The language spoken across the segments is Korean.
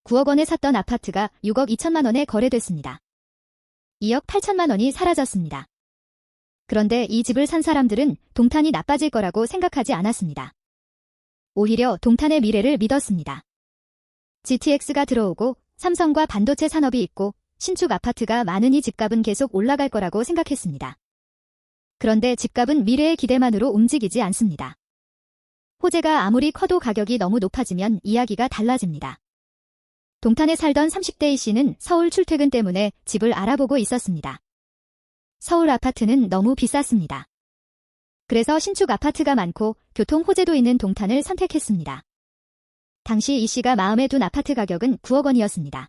9억 원에 샀던 아파트가 6억 2천만 원에 거래됐습니다. 2억 8천만 원이 사라졌습니다. 그런데 이 집을 산 사람들은 동탄이 나빠질 거라고 생각하지 않았습니다. 오히려 동탄의 미래를 믿었습니다. GTX가 들어오고 삼성과 반도체 산업이 있고 신축 아파트가 많으니 집값은 계속 올라갈 거라고 생각했습니다. 그런데 집값은 미래의 기대만으로 움직이지 않습니다. 호재가 아무리 커도 가격이 너무 높아지면 이야기가 달라집니다. 동탄에 살던 30대 A씨는 서울 출퇴근 때문에 집을 알아보고 있었습니다. 서울 아파트는 너무 비쌌습니다. 그래서 신축 아파트가 많고 교통 호재도 있는 동탄을 선택했습니다. 당시 E씨가 마음에 둔 아파트 가격은 9억 원이었습니다.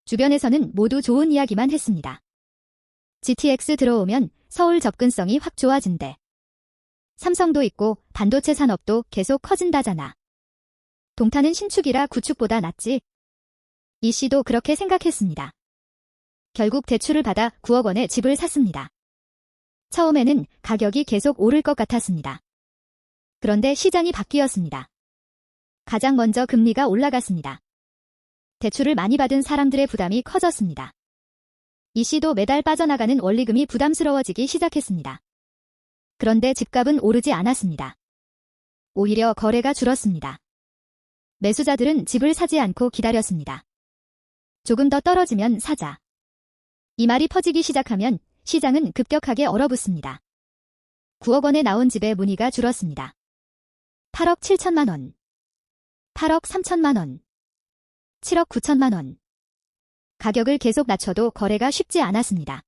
주변에서는 모두 좋은 이야기만 했습니다. GTX 들어오면 서울 접근성이 확 좋아진대. 삼성도 있고 반도체 산업도 계속 커진다잖아. 동탄은 신축이라 구축보다 낫지. E씨도 그렇게 생각했습니다. 결국 대출을 받아 9억 원에 집을 샀습니다. 처음에는 가격이 계속 오를 것 같았습니다. 그런데 시장이 바뀌었습니다. 가장 먼저 금리가 올라갔습니다. 대출을 많이 받은 사람들의 부담이 커졌습니다. E씨도 매달 빠져나가는 원리금이 부담스러워지기 시작했습니다. 그런데 집값은 오르지 않았습니다. 오히려 거래가 줄었습니다. 매수자들은 집을 사지 않고 기다렸습니다. 조금 더 떨어지면 사자. 이 말이 퍼지기 시작하면 시장은 급격하게 얼어붙습니다. 9억 원에 나온 집의 문의가 줄었습니다. 8억 7천만 원, 8억 3천만 원, 7억 9천만 원. 가격을 계속 낮춰도 거래가 쉽지 않았습니다.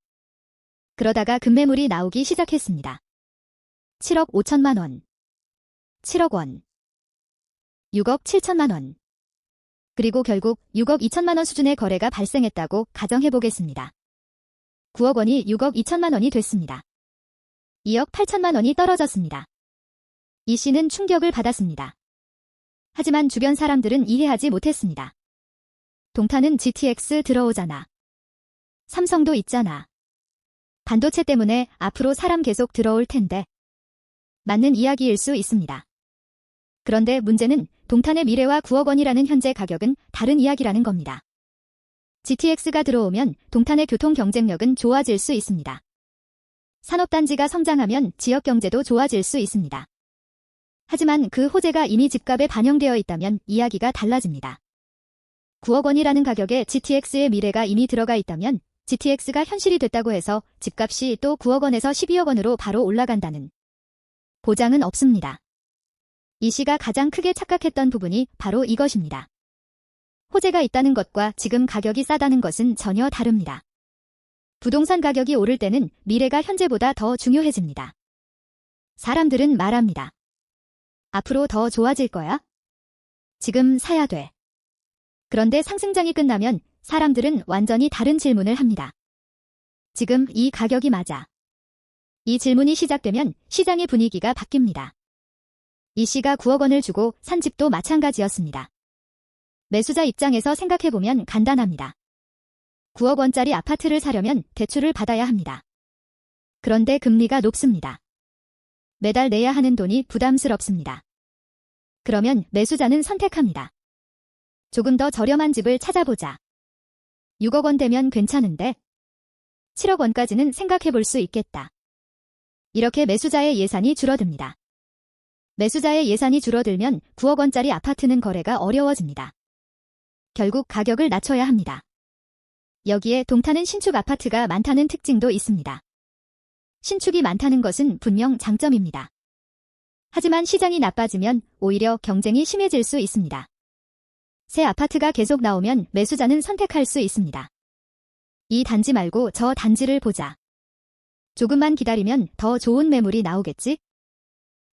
그러다가 급매물이 나오기 시작했습니다. 7억 5천만 원, 7억 원, 6억 7천만 원. 그리고 결국 6억 2천만 원 수준의 거래가 발생했다고 가정해보겠습니다. 9억 원이 6억 2천만 원이 됐습니다. 2억 8천만 원이 떨어졌습니다. E씨는 충격을 받았습니다. 하지만 주변 사람들은 이해하지 못했습니다. 동탄은 GTX 들어오잖아. 삼성도 있잖아. 반도체 때문에 앞으로 사람 계속 들어올 텐데. 맞는 이야기일 수 있습니다. 그런데 문제는 동탄의 미래와 9억 원이라는 현재 가격은 다른 이야기라는 겁니다. GTX가 들어오면 동탄의 교통 경쟁력은 좋아질 수 있습니다. 산업단지가 성장하면 지역 경제도 좋아질 수 있습니다. 하지만 그 호재가 이미 집값에 반영되어 있다면 이야기가 달라집니다. 9억 원이라는 가격에 GTX의 미래가 이미 들어가 있다면 GTX가 현실이 됐다고 해서 집값이 또 9억 원에서 12억 원으로 바로 올라간다는 보장은 없습니다. E씨가 가장 크게 착각했던 부분이 바로 이것입니다. 호재가 있다는 것과 지금 가격이 싸다는 것은 전혀 다릅니다. 부동산 가격이 오를 때는 미래가 현재보다 더 중요해집니다. 사람들은 말합니다. 앞으로 더 좋아질 거야? 지금 사야 돼. 그런데 상승장이 끝나면 사람들은 완전히 다른 질문을 합니다. 지금 이 가격이 맞아? 이 질문이 시작되면 시장의 분위기가 바뀝니다. E씨가 9억 원을 주고 산 집도 마찬가지였습니다. 매수자 입장에서 생각해보면 간단합니다. 9억 원짜리 아파트를 사려면 대출을 받아야 합니다. 그런데 금리가 높습니다. 매달 내야 하는 돈이 부담스럽습니다. 그러면 매수자는 선택합니다. 조금 더 저렴한 집을 찾아보자. 6억 원 되면 괜찮은데 7억 원까지는 생각해볼 수 있겠다. 이렇게 매수자의 예산이 줄어듭니다. 매수자의 예산이 줄어들면 9억 원짜리 아파트는 거래가 어려워집니다. 결국 가격을 낮춰야 합니다. 여기에 동탄은 신축 아파트가 많다는 특징도 있습니다. 신축이 많다는 것은 분명 장점입니다. 하지만 시장이 나빠지면 오히려 경쟁이 심해질 수 있습니다. 새 아파트가 계속 나오면 매수자는 선택할 수 있습니다. 이 단지 말고 저 단지를 보자. 조금만 기다리면 더 좋은 매물이 나오겠지?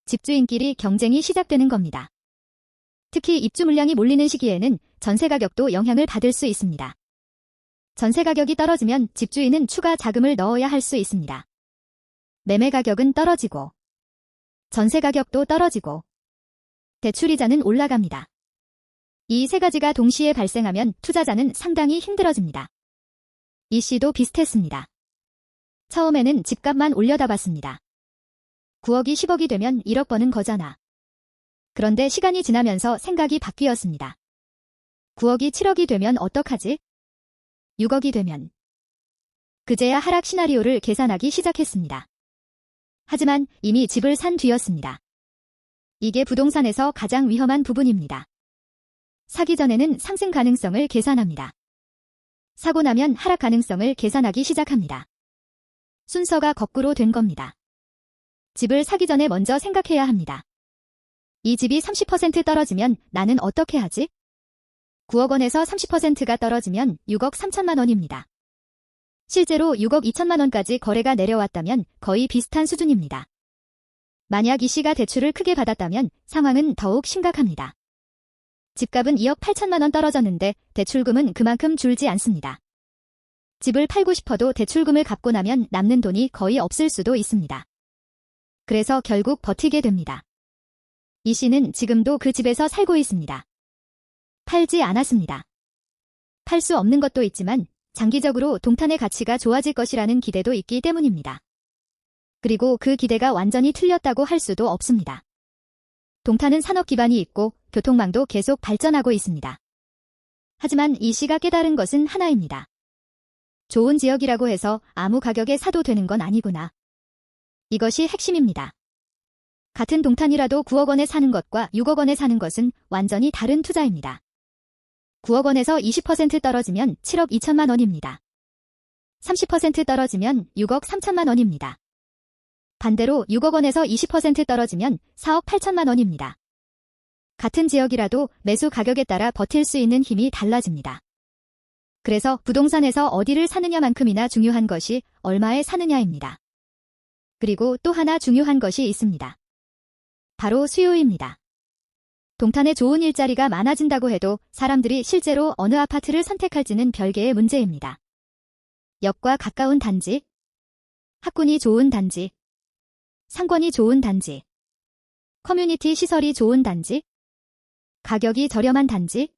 집주인끼리 경쟁이 시작되는 겁니다. 특히 입주 물량이 몰리는 시기에는 전세 가격도 영향을 받을 수 있습니다. 전세 가격이 떨어지면 집주인은 추가 자금을 넣어야 할 수 있습니다. 매매 가격은 떨어지고 전세 가격도 떨어지고 대출이자는 올라갑니다. 이 세 가지가 동시에 발생하면 투자자는 상당히 힘들어집니다. E씨도 비슷했습니다. 처음에는 집값만 올려다 봤습니다. 9억이 10억이 되면 1억 버는 거잖아. 그런데 시간이 지나면서 생각이 바뀌었습니다. 9억이 7억이 되면 어떡하지? 6억이 되면. 그제야 하락 시나리오를 계산하기 시작했습니다. 하지만 이미 집을 산 뒤였습니다. 이게 부동산에서 가장 위험한 부분입니다. 사기 전에는 상승 가능성을 계산합니다. 사고 나면 하락 가능성을 계산하기 시작합니다. 순서가 거꾸로 된 겁니다. 집을 사기 전에 먼저 생각해야 합니다. 이 집이 30% 떨어지면 나는 어떻게 하지? 9억 원에서 30%가 떨어지면 6억 3천만 원입니다. 실제로 6억 2천만 원까지 거래가 내려왔다면 거의 비슷한 수준입니다. 만약 이 씨가 대출을 크게 받았다면 상황은 더욱 심각합니다. 집값은 2억 8천만 원 떨어졌는데 대출금은 그만큼 줄지 않습니다. 집을 팔고 싶어도 대출금을 갚고 나면 남는 돈이 거의 없을 수도 있습니다. 그래서 결국 버티게 됩니다. 이 씨는 지금도 그 집에서 살고 있습니다. 팔지 않았습니다. 팔 수 없는 것도 있지만 장기적으로 동탄의 가치가 좋아질 것이라는 기대도 있기 때문입니다. 그리고 그 기대가 완전히 틀렸다고 할 수도 없습니다. 동탄은 산업 기반이 있고 교통망도 계속 발전하고 있습니다. 하지만 이 씨가 깨달은 것은 하나입니다. 좋은 지역이라고 해서 아무 가격에 사도 되는 건 아니구나. 이것이 핵심입니다. 같은 동탄이라도 9억 원에 사는 것과 6억 원에 사는 것은 완전히 다른 투자입니다. 9억 원에서 20% 떨어지면 7억 2천만 원입니다. 30% 떨어지면 6억 3천만 원입니다. 반대로 6억 원에서 20% 떨어지면 4억 8천만 원입니다. 같은 지역이라도 매수 가격에 따라 버틸 수 있는 힘이 달라집니다. 그래서 부동산에서 어디를 사느냐만큼이나 중요한 것이 얼마에 사느냐입니다. 그리고 또 하나 중요한 것이 있습니다. 바로 수요입니다. 동탄에 좋은 일자리가 많아진다고 해도 사람들이 실제로 어느 아파트를 선택할지는 별개의 문제입니다. 역과 가까운 단지, 학군이 좋은 단지, 상권이 좋은 단지, 커뮤니티 시설이 좋은 단지, 가격이 저렴한 단지,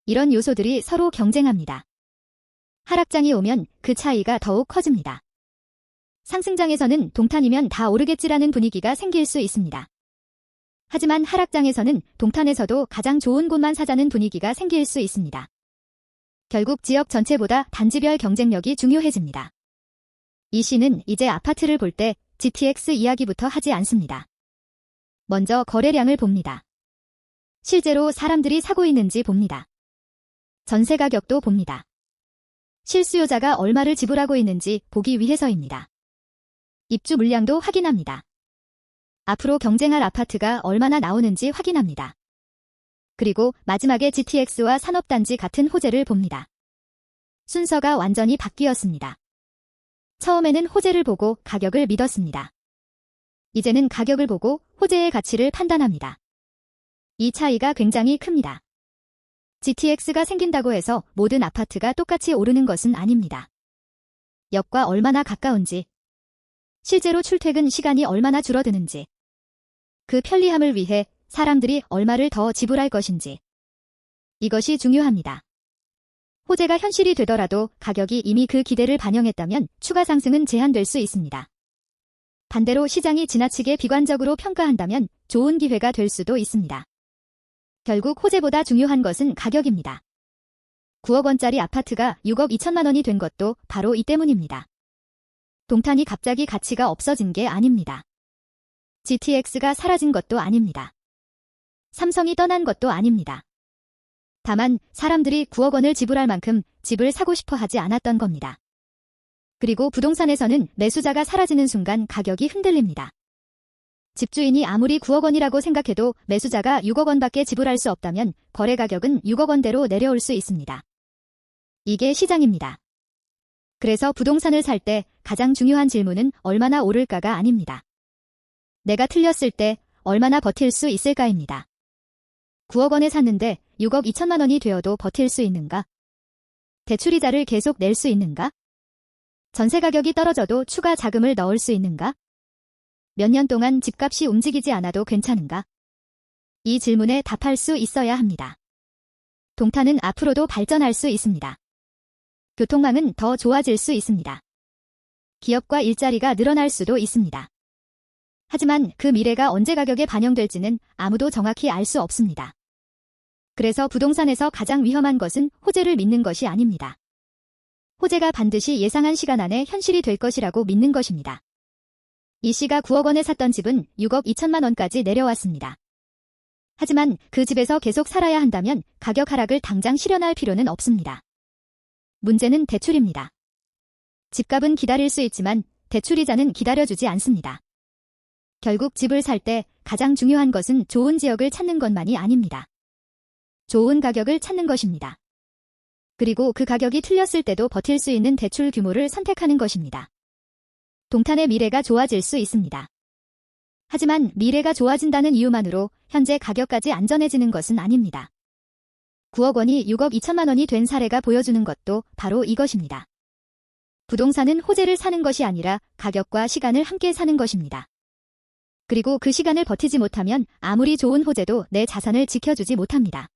이런 요소들이 서로 경쟁합니다. 하락장이 오면 그 차이가 더욱 커집니다. 상승장에서는 동탄이면 다 오르겠지라는 분위기가 생길 수 있습니다. 하지만 하락장에서는 동탄에서도 가장 좋은 곳만 사자는 분위기가 생길 수 있습니다. 결국 지역 전체보다 단지별 경쟁력이 중요해집니다. 이 씨는 이제 아파트를 볼 때 GTX 이야기부터 하지 않습니다. 먼저 거래량을 봅니다. 실제로 사람들이 사고 있는지 봅니다. 전세 가격도 봅니다. 실수요자가 얼마를 지불하고 있는지 보기 위해서입니다. 입주 물량도 확인합니다. 앞으로 경쟁할 아파트가 얼마나 나오는지 확인합니다. 그리고 마지막에 GTX와 산업단지 같은 호재를 봅니다. 순서가 완전히 바뀌었습니다. 처음에는 호재를 보고 가격을 믿었습니다. 이제는 가격을 보고 호재의 가치를 판단합니다. 이 차이가 굉장히 큽니다. GTX가 생긴다고 해서 모든 아파트가 똑같이 오르는 것은 아닙니다. 역과 얼마나 가까운지, 실제로 출퇴근 시간이 얼마나 줄어드는지, 그 편리함을 위해 사람들이 얼마를 더 지불할 것인지, 이것이 중요합니다. 호재가 현실이 되더라도 가격이 이미 그 기대를 반영했다면 추가 상승은 제한될 수 있습니다. 반대로 시장이 지나치게 비관적으로 평가한다면 좋은 기회가 될 수도 있습니다. 결국 호재보다 중요한 것은 가격입니다. 9억 원짜리 아파트가 6억 2천만 원이 된 것도 바로 이 때문입니다. 동탄이 갑자기 가치가 없어진 게 아닙니다. GTX가 사라진 것도 아닙니다. 삼성이 떠난 것도 아닙니다. 다만 사람들이 9억 원을 지불할 만큼 집을 사고 싶어 하지 않았던 겁니다. 그리고 부동산에서는 매수자가 사라지는 순간 가격이 흔들립니다. 집주인이 아무리 9억 원이라고 생각해도 매수자가 6억 원밖에 지불할 수 없다면 거래 가격은 6억 원대로 내려올 수 있습니다. 이게 시장입니다. 그래서 부동산을 살 때 가장 중요한 질문은 얼마나 오를까가 아닙니다. 내가 틀렸을 때 얼마나 버틸 수 있을까입니다. 9억 원에 샀는데 6억 2천만 원이 되어도 버틸 수 있는가? 대출이자를 계속 낼 수 있는가? 전세 가격이 떨어져도 추가 자금을 넣을 수 있는가? 몇 년 동안 집값이 움직이지 않아도 괜찮은가? 이 질문에 답할 수 있어야 합니다. 동탄은 앞으로도 발전할 수 있습니다. 교통망은 더 좋아질 수 있습니다. 기업과 일자리가 늘어날 수도 있습니다. 하지만 그 미래가 언제 가격에 반영될지는 아무도 정확히 알 수 없습니다. 그래서 부동산에서 가장 위험한 것은 호재를 믿는 것이 아닙니다. 호재가 반드시 예상한 시간 안에 현실이 될 것이라고 믿는 것입니다. 이 씨가 9억 원에 샀던 집은 6억 2천만 원까지 내려왔습니다. 하지만 그 집에서 계속 살아야 한다면 가격 하락을 당장 실현할 필요는 없습니다. 문제는 대출입니다. 집값은 기다릴 수 있지만 대출이자는 기다려주지 않습니다. 결국 집을 살 때 가장 중요한 것은 좋은 지역을 찾는 것만이 아닙니다. 좋은 가격을 찾는 것입니다. 그리고 그 가격이 틀렸을 때도 버틸 수 있는 대출 규모를 선택하는 것입니다. 동탄의 미래가 좋아질 수 있습니다. 하지만 미래가 좋아진다는 이유만으로 현재 가격까지 안전해지는 것은 아닙니다. 9억 원이 6억 2천만 원이 된 사례가 보여주는 것도 바로 이것입니다. 부동산은 호재를 사는 것이 아니라 가격과 시간을 함께 사는 것입니다. 그리고 그 시간을 버티지 못하면 아무리 좋은 호재도 내 자산을 지켜주지 못합니다.